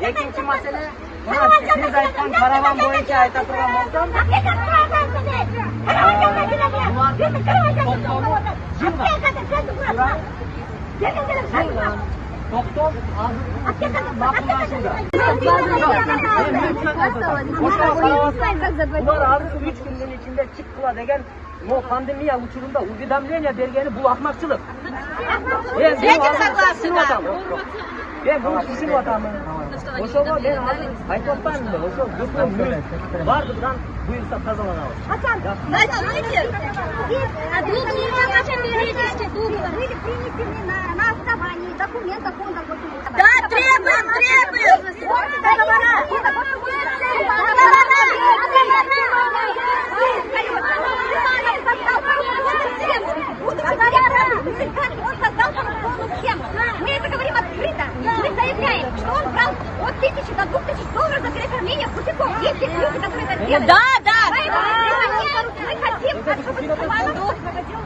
Экинчи маселе, siz aytgan karavan bo'yicha ayta turgan bo'lsam, to'xtab ma'qullashuvda. Ular hozir 3 kunning ichida chiq qiladi degan bu pandemiya uchurunda уведомление bergani bu ahmoqchilik. Ben bunu tushunyotaman. O'shaga men hozir aytayapman-da, o'sha butun mulk bor bilan buyursa tozalanadi. Были принесены на основании документов фонда. Да, требуем. Он создал коррупционную схему. Мы это говорим открыто. Мы заявляем, что он брал от 1000 до 2000 долларов за перекормление путяков. Есть люди, которые это делают. Да. Мы хотим, чтобы Степанов проводил.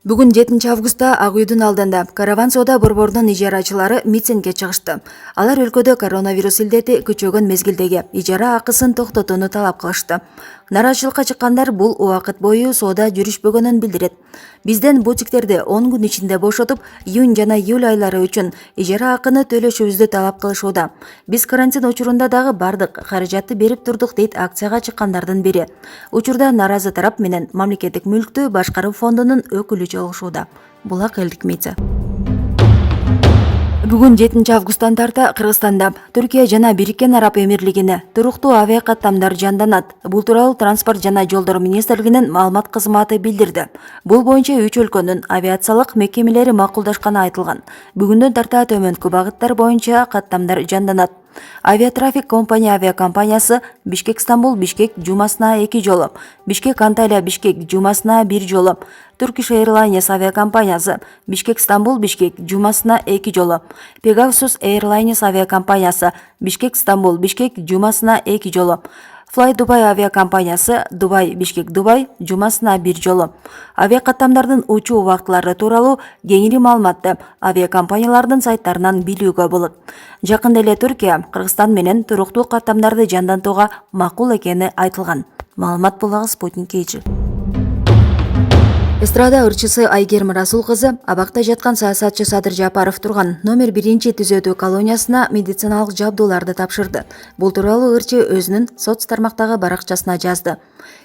Бүгүн 7 августта Ак үйдүн алдында караван соода борборунун ижарачылары митингге чыгышты. Алар өлкөдө коронавирус илдети күчөгөн мезгилдеги ижара акысын токтотууну талап кылышты. Нараачылыкка чыккандар бул убакыт бою соода жүрүшпөгөнүн билдирет. Бизден бутиктерди 10 күн ичинде бошотуп, июнь жана июль айлары үчүн ижара акыны төлөшүбүздү талап кылышууда. Биз карантин учурунда дагы бардык каражатты берип турдук дейт акцияга чыккандардын бири. Учурда наразы тарап менен мамлекеттик мүлктү башкаруу фондунун өкүлү жолугушууда. Булак элдик медиа. Бүгүн 7 августтан тарта Кыргызстанда Түркия жана Бириккен Араб Эмирлигине туруктуу авиа каттамдар жанданат. Бул тууралуу Транспорт жана жолдор министрлигинин маалымат кызматы билдирди. Бул боюнча 3 өлкөнүн авиациялык мекемелери макулдашканы айтылган. Бүгүндөн тарта төмөнкү багыттар боюнча каттамдар жанданат. Авиатрафик авиакомпаниясы Бишкек-Стамбул Бишкек жумасына 2 жолу, Бишкек-Анталия Бишкек жумасына 1 жолу, Turkish Airlines авиакомпаниясы Бишкек-Стамбул Бишкек жумасына 2 жолу, Pegasus Airlines авиакомпаниясы Бишкек-Стамбул Бишкек жумасына 2 жолу, Fly Dubai авиакомпаниясы Дубай Бишкек Дубай жумасына 1 жолу. Авиакаттамдардын учуу убактылары тууралуу кеңири маалыматты авиакомпаниялардын сайттарынан билүүгө болот. Жакында эле Түркия Кыргызстан менен туруктуу каттамдарды жандантууга макул экени айтылган. Маалымат булагы Спутник KG. Эстрада ырчысы Айгерим Расул кызы абакта жаткан саясатчы Садыр Жапаров турган номер 1 түзөтүү колониясына медициналык жабдууларды тапшырды. Бул тууралуу ырчы өзүнүн соц тармактагы баракчасына жазды.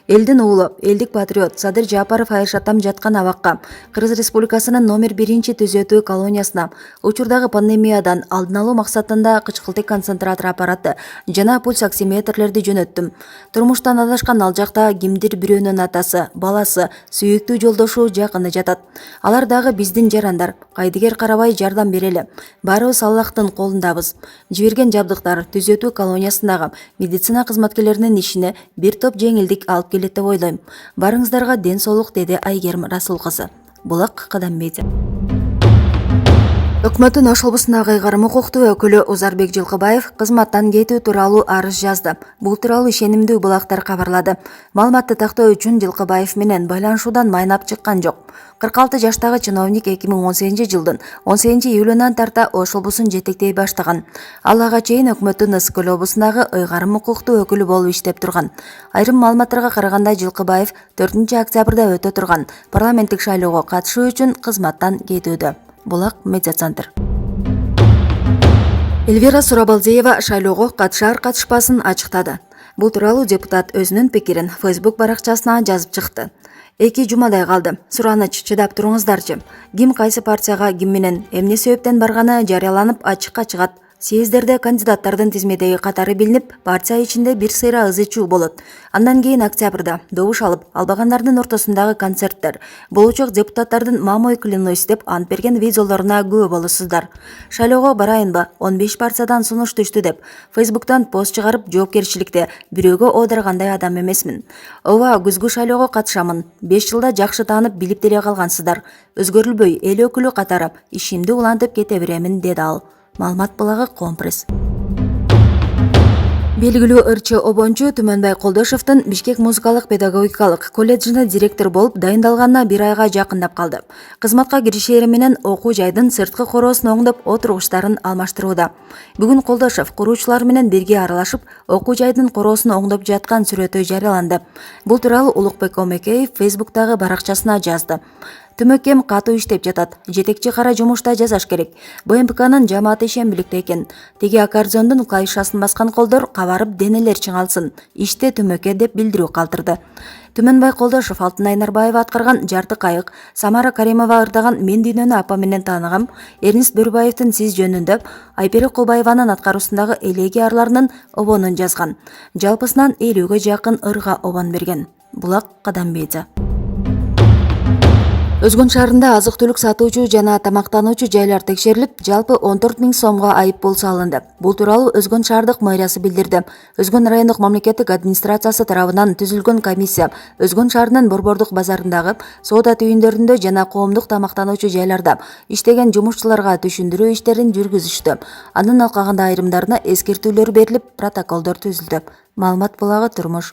Элдин уулу, элдик патриот Садыр Жапаров Айшатам жаткан абакка Кыргыз Республикасынын номер 1 түзөтүү колониясына учурдагы пандемиядан алдын алуу максатында кычкылтек концентратор аппараты жана пульс оксиметрлерди жөнөттүм. Турмуштан адашкан ал жакта кимдир бирөөнүн атасы, баласы, сүйүктүү жолдошу жакыны жатат. Алар дагы биздин жарандар, кайдыгер карабай жардам берели. Баарыбыз Аллахтын колундабыз. Жиберген жабдыктар түзөтүү колониясындагы медицина кызматкерлеринин ишине бир топ жеңилдик алып келет деп ойлойм. Барыңыздарга ден соолук, деди Айгерим Расул кызы. Булак Кадам медиа. Өкмөттүн Ош облусундагы ыйгарым укуктуу өкүлү Узарбек Жылкыбаев кызматтан кетүү тууралуу арыз жазды. Бул тууралуу ишенимдүү булактар кабарлады. Маалыматты тактоо үчүн Жылкыбаев менен байланышуудан майнап чыккан жок. 46 жаштагы чиновник 2018 жылдын 18 июлунан тарта Ош облусун жетектей баштаган. Ал ага чейин өкмөттүн Ысык-Көл облусундагы ыйгарым укуктуу өкүлү болуп иштеп турган. Айрым маалыматтарга караганда Жылкыбаев 4 октябрда өтө турган парламенттик шайлоого катышуу үчүн кызматтан кетүүдө. Булак медиа центр. Эльвира Сурабалдиева шайлоого катышар-катышпасын ачыктады. Бул тууралуу депутат өзүнүн пикирин Facebook баракчасына жазып чыкты. 2 жумадай калды. Сураныч, чыдап туруңуздарчы. Ким кайсы партияга ким менен эмне себептен барганы жарыяланып ачыкка чыгат. Съездерде кандидаттардын тизмедеги катары билинип, партия ичинде бир сыйра ызы-чуу болот. Андан кийин октябрда добуш алып, албагандардын ортосундагы концерттер, болочок депутаттардын мамой клянусь деп ант берген видеолоруна күбө болосуздар. Шайлоого барайынбы, 15 партиядан сунуш түштү деп, Facebooktан пост чыгарып жоопкерчиликте бирөөгө оодаргандай адам эмесмин. Ооба, күзгү шайлоого катышамын. 5 жылда жакшы таанып билип деле калгансыздар. Өзгөрүлбөй эл өкүлү катары ишимди улантып кете беремин, деди ал. Маалымат булагы Компресс. Белгилүү ырчы обончу Түмөнбай Колдошевдин Бишкек музыкалык педагогикалык колледжине директор болуп дайындалганына 1 айга жакындап калды. Кызматка киришери менен окуу жайдын сырткы короосун оңдоп отургучтарын алмаштырууда. Бүгүн Колдошев куруучулар менен бирге аралашып, окуу жайдын короосун оңдоп жаткан сүрөтү жарыяланды. Бул тууралуу Улукбек Омекеев Фейсбуктагы баракчасына жазды. Түмөкем катуу иштеп жатат. Жетекчи кара жумушта жасаш керек. БМПКнын жамааты ишембиликте экен. Теги аккордеондун клавишасын баскан колдор кабарып денелер чыңалсын. Иште түмөкө деп билдирүү калтырды. Түмөнбай Колдошев Алтынай Нарбаева аткарган Жарты кайык, Самара Каримова ырдаган Мен дүйнөнү апа менен тааныгам, Эрнест Бөрбаевдин Сиз жөнүндө, Айпери Кулбаеванын аткаруусундагы Элеги арларынын обонун жазган. Жалпысынан 50ге жакын ырга обон берген. Булак Кадамбейзе. Өзгөн шаарында азык-түлүк сатуучу жана тамактануучу жайлар текшерилип, жалпы 14 000 сомго айыппул салынды. Бул тууралуу Өзгөн шаардык мэриясы билдирди. Өзгөн райондук мамлекеттик администрациясы тарабынан түзүлгөн комиссия Өзгөн шаарынын Борбордук базарындагы соода түйүндөрүндө жана коомдук тамактануучу жайларда иштеген жумушчуларга түшүндүрүү иштерин жүргүзүштү. Анын алкагында айрымдарына эскертүүлөр берилип, протоколдор түзүлдү. Маалымат булагы Турмуш.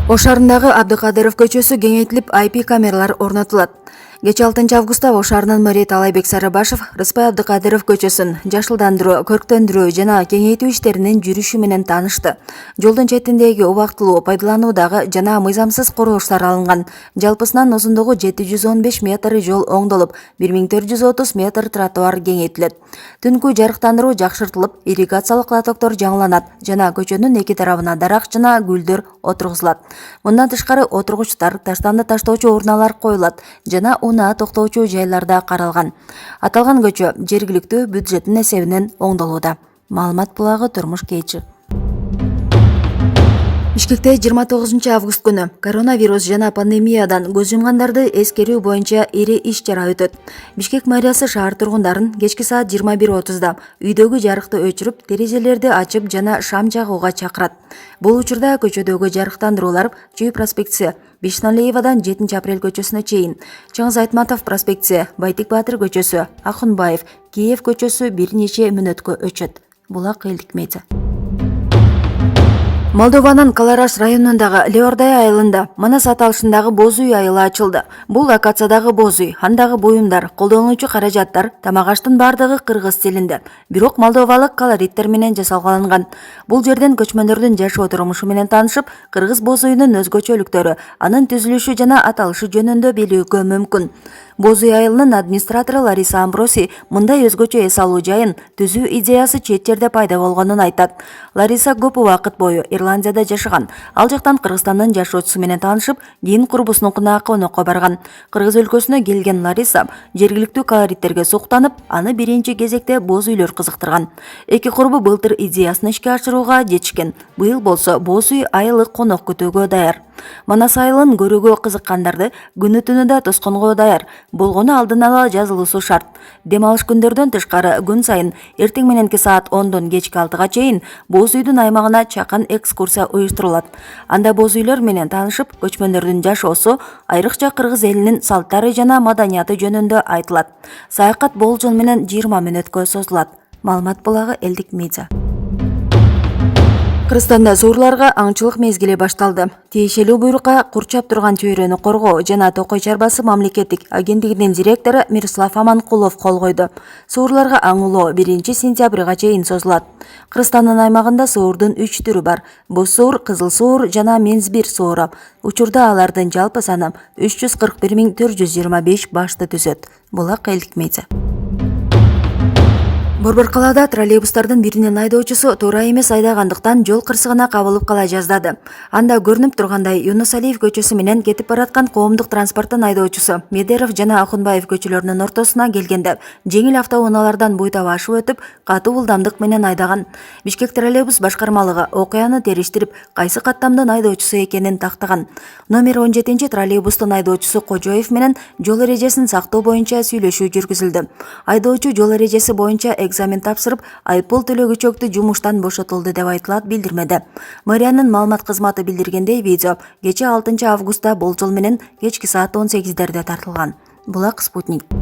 Ош шаарындагы Абдыкадыров көчөсү кеңейтилип, IP камералар орнотулат. Кечээ 6 августта Ош шаарынын мэри Талайбек Сарыбашев Рыспай Абдыкадыров көчөсүн жашылдандыруу, көрктөндүрүү жана кеңейтүү иштеринин жүрүшү менен таанышты. Жолдун четиндеги убактылуу пайдалануудагы жана мыйзамсыз курулуштар алынган. Жалпысынан узундугу 715 метр жол оңдолуп, 1430 метр тротуар кеңейтилет. Түнкү жарыктандыруу жакшыртылып, ирригациялык лотоктор жаңыланат жана көчөнүн эки тарабына дарак жана гүлдөр отургузулат. Мындан тышкары отургучтар, таштанды таштоочу урналар коюлат жана унаа токтоочу жайларда каралган. Аталган көчө жергиликтүү бюджеттин эсебинен оңдолууда. Маалымат булагы Турмуш Кейчи. Бишкекте 29 август күнү коронавирус жана пандемиядан көз жумгандарды эскерүү боюнча ири иш-чара өтөт. Бишкек мэриясы шаар тургундарын кечки саат 21:30да үйдөгү жарыкты өчүрүп, терезелерди ачып жана шам жагууга чакырат. Бул учурда көчөдөгү жарыктандыруулар Чүй проспектиси, Бишналиевадан 7 апрель көчөсүнө чейин, Чыңгыз Айтматов проспектиси, Байтик Баатыр көчөсү, Акунбаев, Киев көчөсү бир нече мүнөткө өчөт. Булак Элдикмейзе. Молдованын Калараш районундагы Леордай айылында Манас аталышындагы боз үй айылы ачылды. Бул локациядагы боз үй, андагы буюмдар, колдонуучу каражаттар, тамак-аштын бардыгы кыргыз тилинде. Бирок молдовалык колориттер менен жасалган. Бул жерден көчмөндөрдүн жашоо турмушу менен таанышып, кыргыз боз үйүнүн өзгөчөлүктөрү, анын түзүлүшү жана аталышы жөнүндө билүүгө мүмкүн. Боз үй айылынын администратору Лариса Амброси мындай өзгөчө эс алуу жайын түзүү идеясы чет жерде пайда болгонун айтат. Лариса көп убакыт бою Ирландияда жашаган. Ал жактан Кыргызстандын жашоочусу менен таанышып, кийин курбусунун конокко барган. Кыргыз өлкөсүнө келген Лариса жергиликтүү колориттерге суктанып, аны биринчи кезекте боз үйлөр кызыктырган. Эки курбу былтыр идеясын ишке ашырууга жетишкен. Быйыл болсо боз үй айылы конок күтүүгө даяр. Манас айылын көрүүгө кызыккандарды күнү түнү да тосконго даяр. Болгону алдын ала жазылуусу шарт. Дем алыш күндөрдөн тышкары күн сайын эртең мененки саат 10дон кечки 6га чейин боз үйдүн аймагына чакан экскурсия уюштурулат. Анда боз үйлөр менен таанышып, көчмөндөрдүн жашоосу, айрыкча кыргыз элинин салттары жана маданияты жөнүндө айтылат. Саякат болжол менен 20 мүнөткө созулат. Маалымат булагы Элдикмейзе. Кыргызстанда суурларга аңчылык мезгили башталды. Тиешелүү буйрукка курчап турган чөйрөнү коргоо жана Токой чарбасы мамлекеттик агенттигинин директору Мирослав Аманкулов кол койду. Суурларга аңылоо 1 сентябрга чейин созулат. Кыргызстандын аймагында суурдун 3 түрү бар. Боз суур, кызыл суур жана мензбир сууру. Учурда алардын жалпы саны 341 425 башты түзөт. Булак Элдикмейзе. Борбор калаада троллейбустардын биринин айдоочусу туура эмес айдагандыктан жол кырсыгына кабылып кала жаздады. Анда көрүнүп тургандай Юнус Алиев көчөсү менен кетип бараткан коомдук транспорттун айдоочусу Медеров жана Акунбаев көчөлөрүнүн ортосуна келгенде жеңил автоунаалардан буйтап ашып өтүп, катуу ылдамдык менен айдаган. Бишкек троллейбус башкармалыгы окуяны териштирип, кайсы каттамдын айдоочусу экенин тактаган. Номер 17 троллейбустун айдоочусу Кожоев менен жол эрежесин сактоо боюнча сүйлөшүү жүргүзүлдү. Айдоочу жол эрежеси боюнча экзамен тапшырып, айыппул төлөгүчөктү жумуштан бошотулду деп айтылат билдирмеде. Мэриянын маалымат кызматы билдиргендей, видео кечээ 6 августта болжол менен кечки саат 18дерде тартылган. Булак Спутник.